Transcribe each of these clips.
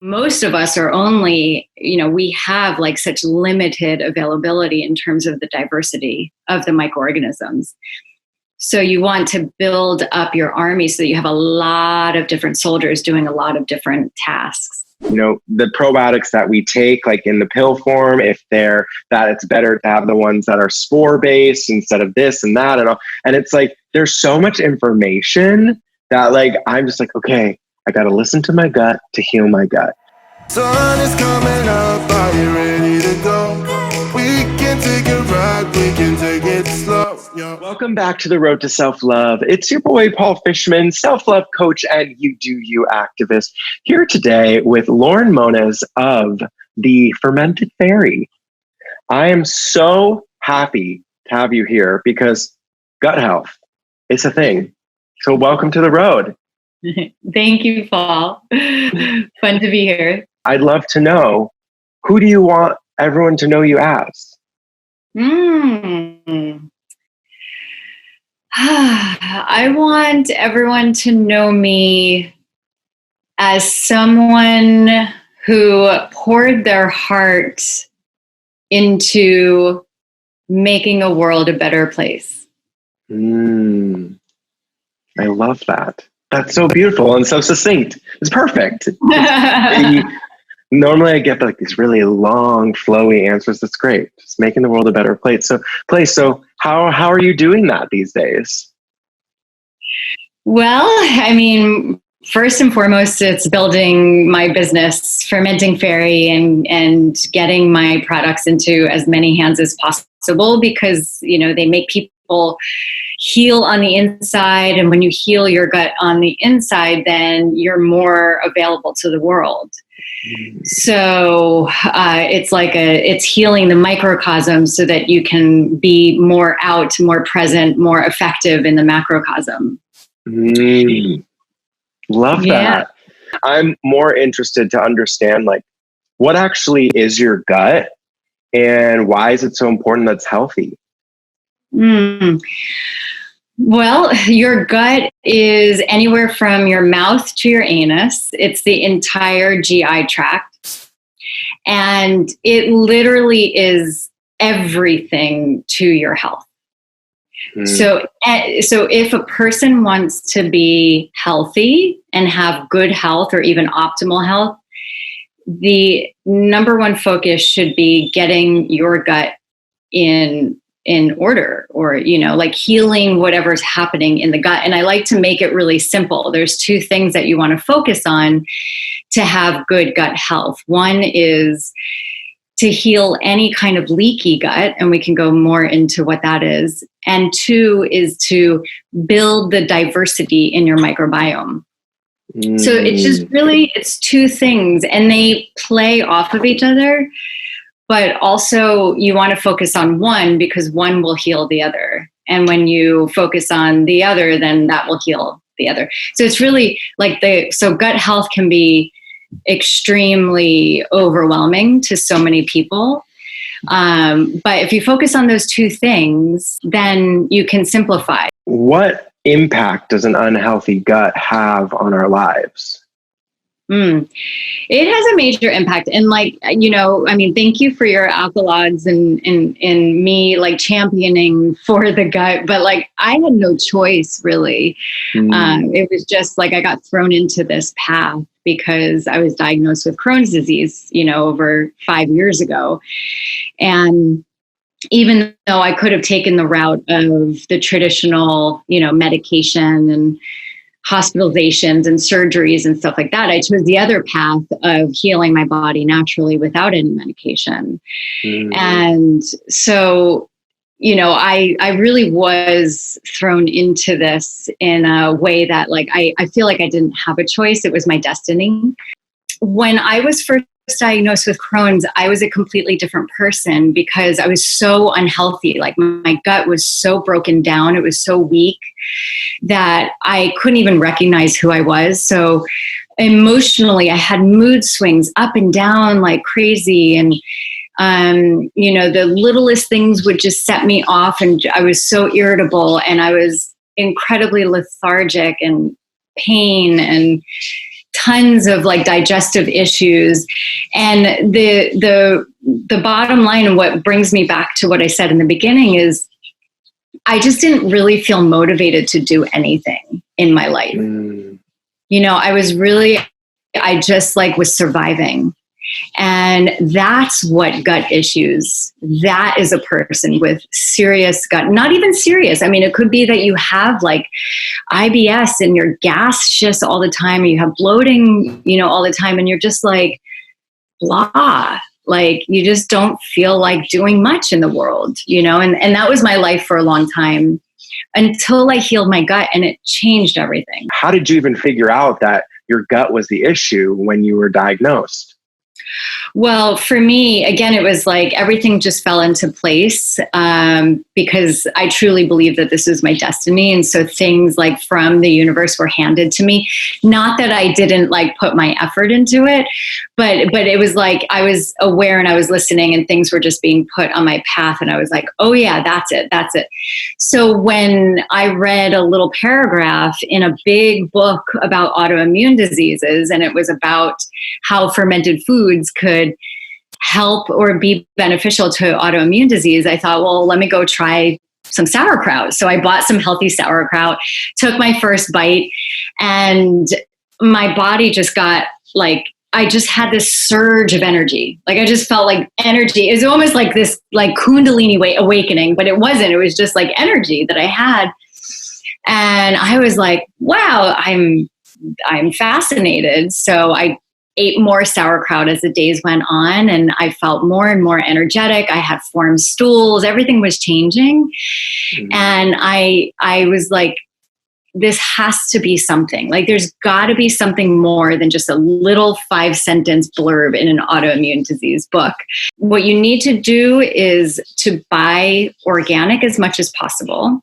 most of us are only, we have like such limited availability in terms of the diversity of the microorganisms. So you want to build up your army so that you have a lot of different soldiers doing a lot of different tasks. The probiotics that we take, like in the pill form, if it's better to have the ones that are spore based instead of this and that and all. And it's like, there's so much information that like, I'm just like, okay, I got to listen to my gut to heal my gut. Sun is coming up, are you ready to go? We can take it right, we can take it slow. Yeah. Welcome back to the Road to Self-Love. It's your boy, Paul Fishman, self-love coach and You Do You activist, here today with Lauren Mones of the Fermenting Fairy. I am so happy to have you here because gut health, it's a thing. So welcome to the road. Thank you, Paul. Fun to be here. I'd love to know, who do you want everyone to know you as? I want everyone to know me as someone who poured their heart into making a world a better place. I love that. That's so beautiful and so succinct. It's perfect. Normally I get like these really long, flowy answers. That's great. Just making the world a better place. So how are you doing that these days? Well, I mean, first and foremost, it's building my business, Fermenting Fairy, and getting my products into as many hands as possible because, they make people heal on the inside. And when you heal your gut on the inside, then you're more available to the world. So it's healing the microcosm so that you can be more out, more present, more effective in the macrocosm. Love that. I'm more interested to understand like what actually is your gut and why is it so important that's healthy? Well, your gut is anywhere from your mouth to your anus. It's the entire GI tract. And it literally is everything to your health. So if a person wants to be healthy and have good health or even optimal health, the number one focus should be getting your gut in order, or, like healing whatever's happening in the gut. And I like to make it really simple. There's two things that you want to focus on to have good gut health. One is to heal any kind of leaky gut, and we can go more into what that is. And two is to build the diversity in your microbiome. So it's two things, and they play off of each other. But also you want to focus on one because one will heal the other. And when you focus on the other, then that will heal the other. So it's really like so gut health can be extremely overwhelming to so many people. But if you focus on those two things, then you can simplify. What impact does an unhealthy gut have on our lives? It has a major impact. And thank you for your accolades and me like championing for the gut, but like I had no choice really. It was just like I got thrown into this path because I was diagnosed with Crohn's disease, over 5 years ago. And even though I could have taken the route of the traditional, medication and hospitalizations and surgeries and stuff like that, I chose the other path of healing my body naturally without any medication. And so, I really was thrown into this in a way that like, I feel like I didn't have a choice. It was my destiny. When I was first diagnosed with Crohn's, I was a completely different person because I was so unhealthy. Like my gut was so broken down. It was so weak that I couldn't even recognize who I was. So emotionally, I had mood swings up and down like crazy. And, the littlest things would just set me off. And I was so irritable and I was incredibly lethargic and pain and tons of like digestive issues. And the bottom line, and what brings me back to what I said in the beginning, is I just didn't really feel motivated to do anything in my life. You know, I just like was surviving. And that's what gut issues, that is a person with serious gut, not even serious. I mean, it could be that you have like IBS and you're gaseous all the time, or you have bloating, you know, all the time. And you're just like, blah, like you just don't feel like doing much in the world, you know? And that was my life for a long time until I healed my gut, and it changed everything. How did you even figure out that your gut was the issue when you were diagnosed? Well, for me, again, it was like everything just fell into place because I truly believe that this is my destiny. And so things like from the universe were handed to me. Not that I didn't like put my effort into it, but it was like I was aware and I was listening, and things were just being put on my path. And I was like, oh yeah, that's it. So when I read a little paragraph in a big book about autoimmune diseases, and it was about how fermented foods could help or be beneficial to autoimmune disease, I thought, well, let me go try some sauerkraut. So I bought some healthy sauerkraut, took my first bite, and my body just got like, I just had this surge of energy. Like I just felt like energy. It was almost like this like Kundalini awakening, but it wasn't. It was just like energy that I had. And I was like, wow, I'm fascinated. So I ate more sauerkraut as the days went on, and I felt more and more energetic. I had formed stools. Everything was changing. And I was like, this has to be something. Like there's got to be something more than just a little 5-sentence blurb in an autoimmune disease book. What you need to do is to buy organic as much as possible.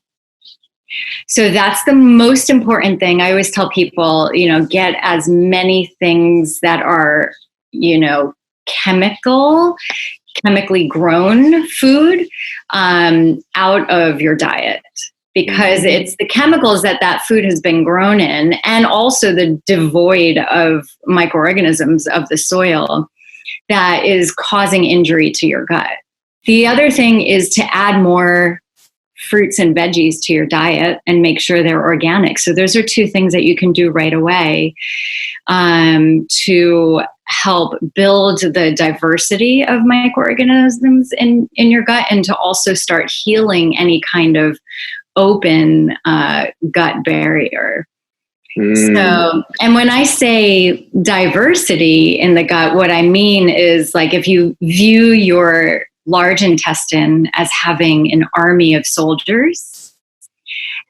So that's the most important thing. I always tell people, you know, get as many things that are, you know, chemically grown food out of your diet, because it's the chemicals that food has been grown in, and also the devoid of microorganisms of the soil that is causing injury to your gut. The other thing is to add more fruits and veggies to your diet and make sure they're organic. So those are two things that you can do right away to help build the diversity of microorganisms in your gut, and to also start healing any kind of open gut barrier. So, and when I say diversity in the gut, what I mean is like if you view your large intestine as having an army of soldiers,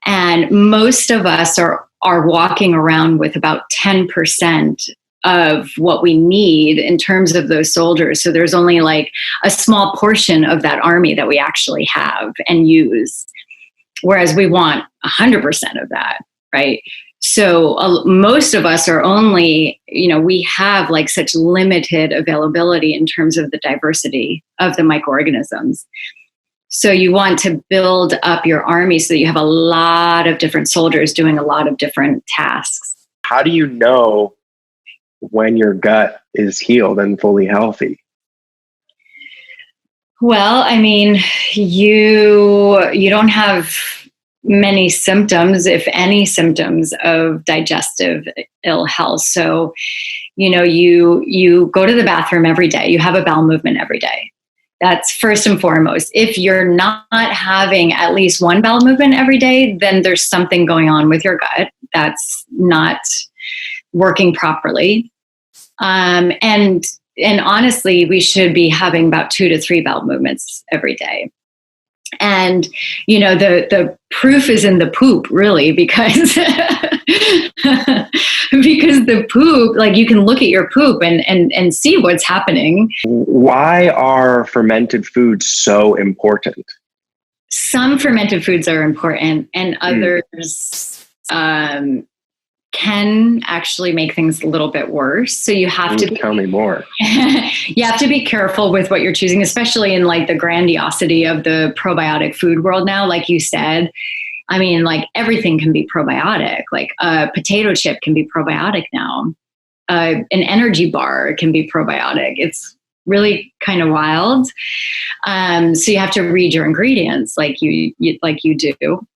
and most of us are walking around with about 10% of what we need in terms of those soldiers. So there's only like a small portion of that army that we actually have and use, whereas we want 100% of that, right? So most of us are only, you know, we have like such limited availability in terms of the diversity of the microorganisms. So you want to build up your army so that you have a lot of different soldiers doing a lot of different tasks. How do you know when your gut is healed and fully healthy? Well, I mean, you don't have many symptoms, if any symptoms, of digestive ill health. So, you know, you go to the bathroom every day, you have a bowel movement every day. That's first and foremost. If you're not having at least one bowel movement every day, then there's something going on with your gut that's not working properly. And honestly, we should be having about 2 to 3 bowel movements every day. And, you know, the proof is in the poop, really, because the poop, like you can look at your poop and see what's happening. Why are fermented foods so important? Some fermented foods are important, and others can actually make things a little bit worse. So you have to tell me more. You have to be careful with what you're choosing, especially in like the grandiosity of the probiotic food world now. Like you said, I mean, like everything can be probiotic. Like a potato chip can be probiotic now. an energy bar can be probiotic. It's really kind of wild. So you have to read your ingredients like you do.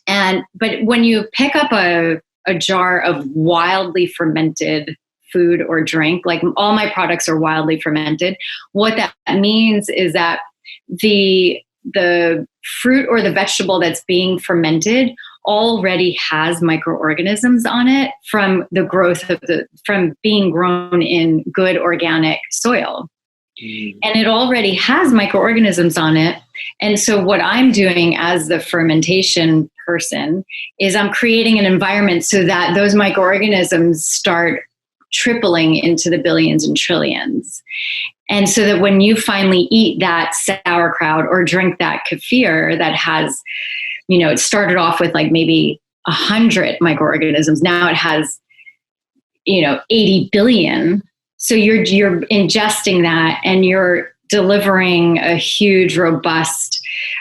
But when you pick up a jar of wildly fermented food or drink, like all my products are wildly fermented, what that means is that the fruit or the vegetable that's being fermented already has microorganisms on it from the growth from being grown in good organic soil. And it already has microorganisms on it. And so what I'm doing as the fermentation person is I'm creating an environment so that those microorganisms start tripling into the billions and trillions. And so that when you finally eat that sauerkraut or drink that kefir that has, it started off with like maybe 100 microorganisms. Now it has, 80 billion. So you're ingesting that and you're delivering a huge, robust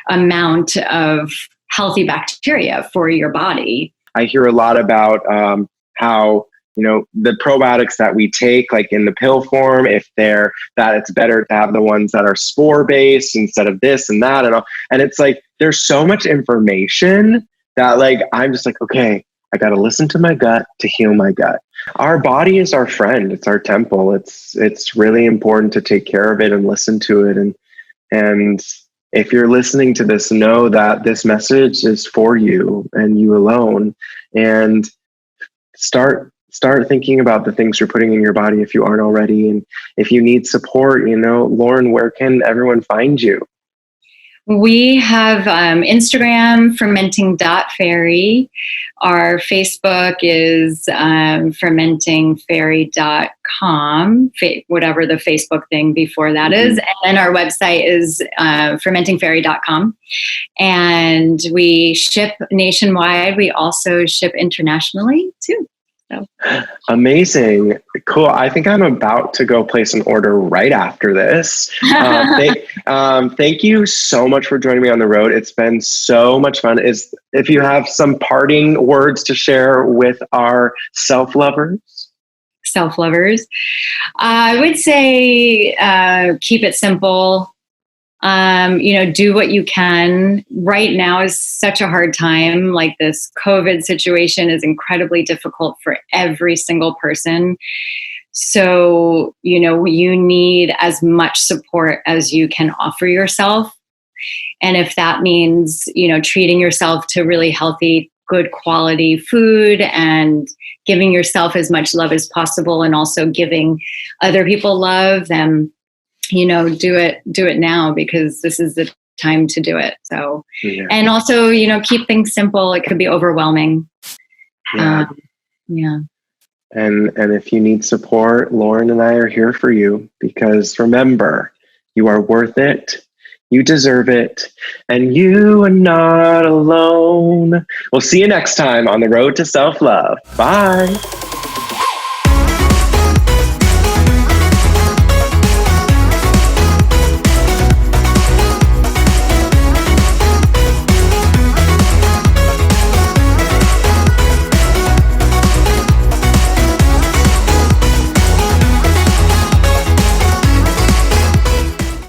amount of healthy bacteria for your body. I hear a lot about how, the probiotics that we take, like in the pill form, that it's better to have the ones that are spore based instead of this and that and all. And it's like, there's so much information that like, I'm just like, okay, I got to listen to my gut to heal my gut. Our body is our friend. It's our temple. It's really important to take care of it and listen to it. And if you're listening to this, know that this message is for you and you alone, and start thinking about the things you're putting in your body if you aren't already. And if you need support, Lauren, where can everyone find you? We have Instagram, fermenting.fairy. Our Facebook is fermentingfairy.com, whatever the Facebook thing before that is. And our website is fermentingfairy.com. And we ship nationwide. We also ship internationally too. So. Amazing. Cool. I think I'm about to go place an order right after this. Thank you so much for joining me on the road. It's been so much fun. If you have some parting words to share with our self-lovers, I would say keep it simple. Do what you can. Right now is such a hard time. Like this COVID situation is incredibly difficult for every single person. So, you need as much support as you can offer yourself. And if that means, treating yourself to really healthy, good quality food and giving yourself as much love as possible and also giving other people love, then do it now, because this is the time to do it. So, And also, keep things simple. It could be overwhelming. Yeah. And if you need support, Lauren and I are here for you, because remember, you are worth it. You deserve it. And you are not alone. We'll see you next time on the road to self-love. Bye.